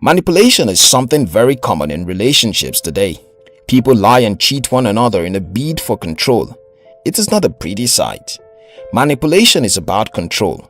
Manipulation is something very common in relationships today. People lie and cheat one another in a bid for control. It is not a pretty sight. Manipulation is about control.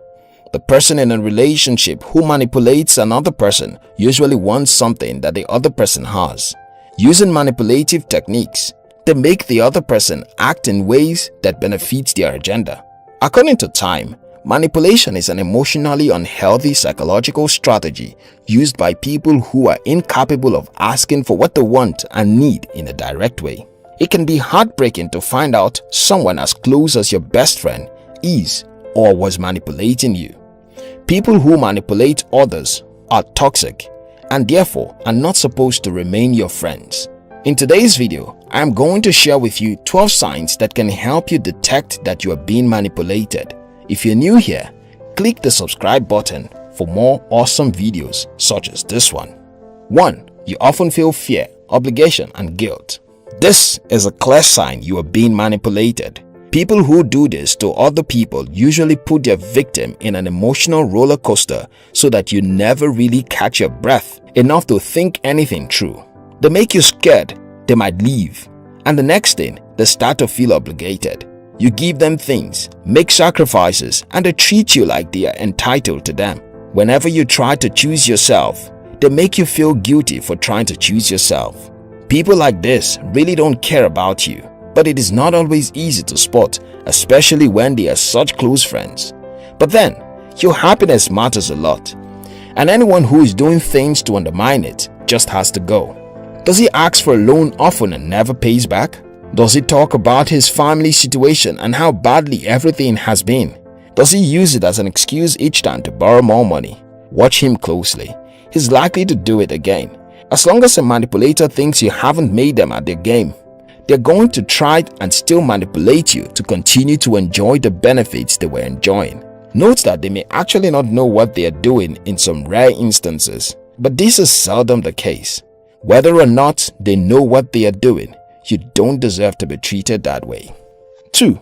The person in a relationship who manipulates another person usually wants something that the other person has. Using manipulative techniques, they make the other person act in ways that benefit their agenda. According to Time, manipulation is an emotionally unhealthy psychological strategy used by people who are incapable of asking for what they want and need in a direct way. It can be heartbreaking to find out someone as close as your best friend is or was manipulating you. People who manipulate others are toxic and therefore are not supposed to remain your friends. In today's video, I am going to share with you 12 signs that can help you detect that you are being manipulated. If you're new here, click the subscribe button for more awesome videos such as this one. 1. You often feel fear, obligation, and guilt. This is a clear sign you are being manipulated. People who do this to other people usually put their victim in an emotional roller coaster so that you never really catch your breath enough to think anything through. They make you scared they might leave, and the next thing, they start to feel obligated. You give them things, make sacrifices, and they treat you like they are entitled to them. Whenever you try to choose yourself, they make you feel guilty for trying to choose yourself. People like this really don't care about you, but it is not always easy to spot, especially when they are such close friends. But then, your happiness matters a lot, and anyone who is doing things to undermine it just has to go. Does he ask for a loan often and never pays back? Does he talk about his family situation and how badly everything has been? Does he use it as an excuse each time to borrow more money? Watch him closely. He's likely to do it again. As long as a manipulator thinks you haven't made them at their game, they're going to try and still manipulate you to continue to enjoy the benefits they were enjoying. Note that they may actually not know what they are doing in some rare instances, but this is seldom the case. Whether or not they know what they are doing, you don't deserve to be treated that way. 2.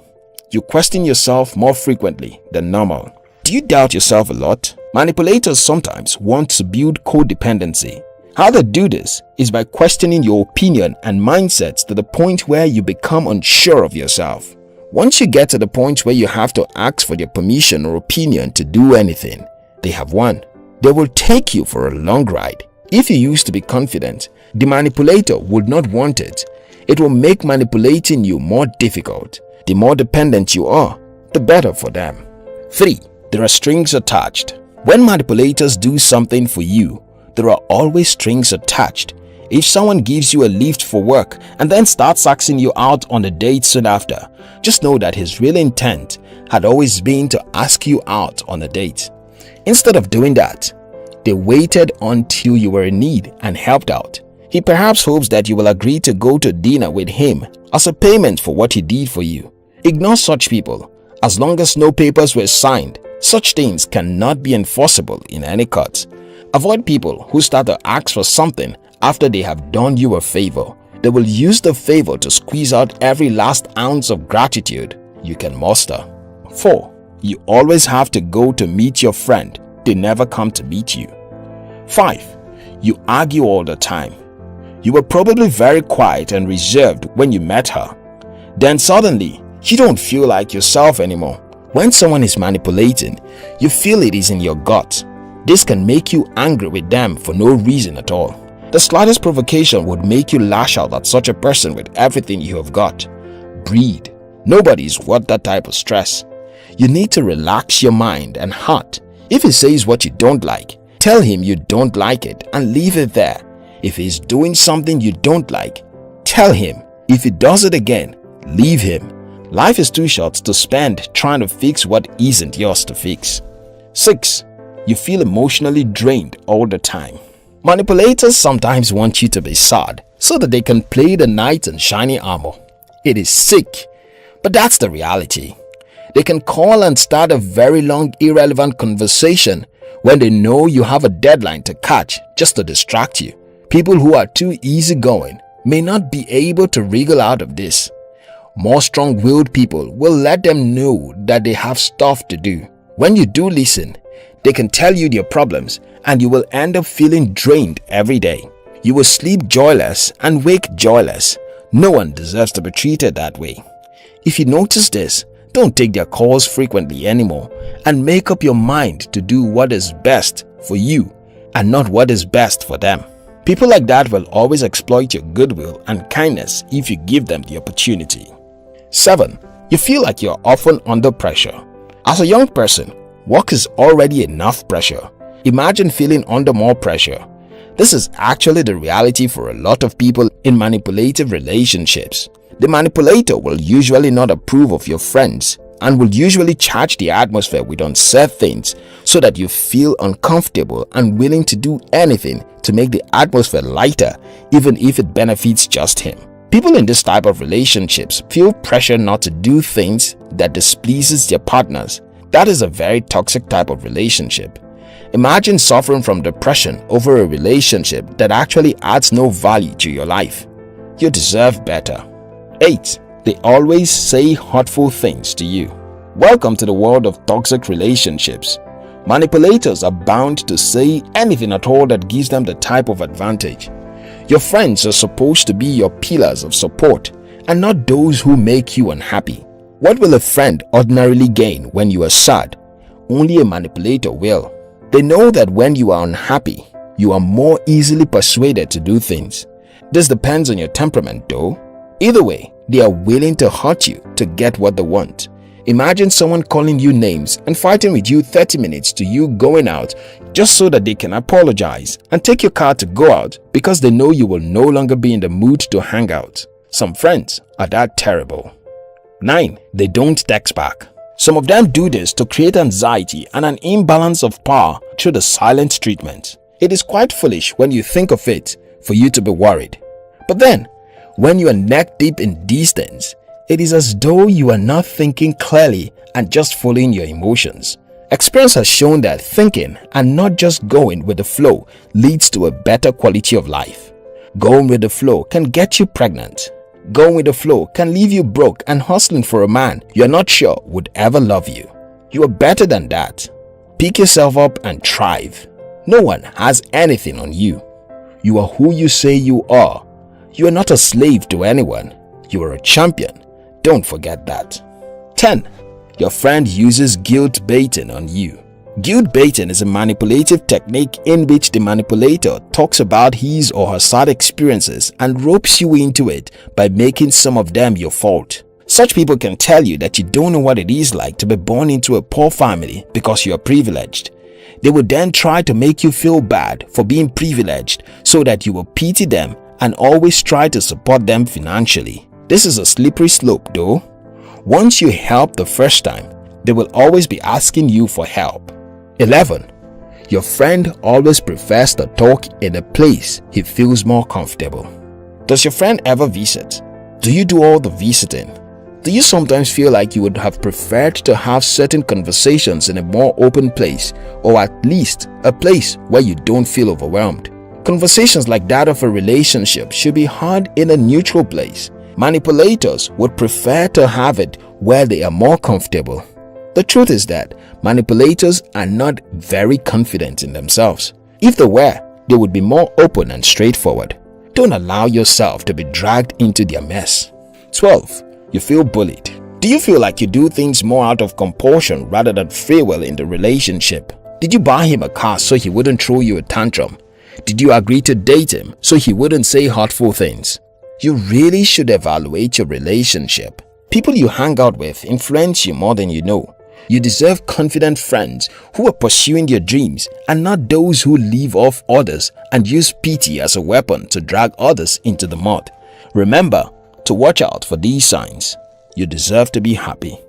You question yourself more frequently than normal. Do you doubt yourself a lot? Manipulators sometimes want to build codependency. How they do this is by questioning your opinion and mindsets to the point where you become unsure of yourself. Once you get to the point where you have to ask for their permission or opinion to do anything, they have won. They will take you for a long ride. If you used to be confident, the manipulator would not want it. It will make manipulating you more difficult. The more dependent you are, the better for them. 3. There are strings attached. When manipulators do something for you, there are always strings attached. If someone gives you a lift for work and then starts asking you out on a date soon after, just know that his real intent had always been to ask you out on a date. Instead of doing that, they waited until you were in need and helped out. He perhaps hopes that you will agree to go to dinner with him as a payment for what he did for you. Ignore such people. As long as no papers were signed, such things cannot be enforceable in any court. Avoid people who start to ask for something after they have done you a favor. They will use the favor to squeeze out every last ounce of gratitude you can muster. 4. You always have to go to meet your friend. They never come to meet you. 5. You argue all the time. You were probably very quiet and reserved when you met her. Then suddenly, you don't feel like yourself anymore. When someone is manipulating, you feel it is in your gut. This can make you angry with them for no reason at all. The slightest provocation would make you lash out at such a person with everything you have got. Breathe. Nobody is worth that type of stress. You need to relax your mind and heart. If he says what you don't like, tell him you don't like it and leave it there. If he's doing something you don't like, tell him. If he does it again, leave him. Life is too short to spend trying to fix what isn't yours to fix. 6. You feel emotionally drained all the time. Manipulators sometimes want you to be sad so that they can play the knight in shiny armor. It is sick, but that's the reality. They can call and start a very long irrelevant conversation when they know you have a deadline to catch just to distract you. People who are too easygoing may not be able to wriggle out of this. More strong-willed people will let them know that they have stuff to do. When you do listen, they can tell you their problems and you will end up feeling drained every day. You will sleep joyless and wake joyless. No one deserves to be treated that way. If you notice this, don't take their calls frequently anymore and make up your mind to do what is best for you and not what is best for them. People like that will always exploit your goodwill and kindness if you give them the opportunity. 7. You feel like you're often under pressure. As a young person, work is already enough pressure. Imagine feeling under more pressure. This is actually the reality for a lot of people in manipulative relationships. The manipulator will usually not approve of your friends and will usually charge the atmosphere with unsaid things so that you feel uncomfortable and willing to do anything to make the atmosphere lighter, even if it benefits just him. People in this type of relationships feel pressure not to do things that displeases their partners. That is a very toxic type of relationship. Imagine suffering from depression over a relationship that actually adds no value to your life. You deserve better. 8. They always say hurtful things to you. Welcome to the world of toxic relationships. Manipulators are bound to say anything at all that gives them the type of advantage. Your friends are supposed to be your pillars of support and not those who make you unhappy. What will a friend ordinarily gain when you are sad? Only a manipulator will. They know that when you are unhappy, you are more easily persuaded to do things. This depends on your temperament though. Either way, they are willing to hurt you to get what they want. Imagine someone calling you names and fighting with you 30 minutes to you going out just so that they can apologize and take your car to go out because they know you will no longer be in the mood to hang out. Some friends are that terrible. 9. They don't text back. Some of them do this to create anxiety and an imbalance of power through the silent treatment. It is quite foolish when you think of it for you to be worried. But then, when you are neck deep in these things, it is as though you are not thinking clearly and just following your emotions. Experience has shown that thinking and not just going with the flow leads to a better quality of life. Going with the flow can get you pregnant. Going with the flow can leave you broke and hustling for a man you're not sure would ever love you. You are better than that. Pick yourself up and thrive. No one has anything on you. You are who you say you are. You are not a slave to anyone. You are a champion. Don't forget that. 10. Your friend uses guilt baiting on you. Guilt baiting is a manipulative technique in which the manipulator talks about his or her sad experiences and ropes you into it by making some of them your fault. Such people can tell you that you don't know what it is like to be born into a poor family because you are privileged. They will then try to make you feel bad for being privileged so that you will pity them and always try to support them financially. This is a slippery slope though. Once you help the first time, they will always be asking you for help. 11. Your friend always prefers to talk in a place he feels more comfortable. Does your friend ever visit? Do you do all the visiting? Do you sometimes feel like you would have preferred to have certain conversations in a more open place, or at least a place where you don't feel overwhelmed? Conversations like that of a relationship should be had in a neutral place. Manipulators would prefer to have it where they are more comfortable. The truth is that manipulators are not very confident in themselves. If they were, they would be more open and straightforward. Don't allow yourself to be dragged into their mess. 12. You feel bullied. Do you feel like you do things more out of compulsion rather than free will in the relationship? Did you buy him a car so he wouldn't throw you a tantrum? Did you agree to date him so he wouldn't say hurtful things? You really should evaluate your relationship. People you hang out with influence you more than you know. You deserve confident friends who are pursuing their dreams and not those who leave off others and use pity as a weapon to drag others into the mud. Remember to watch out for these signs. You deserve to be happy.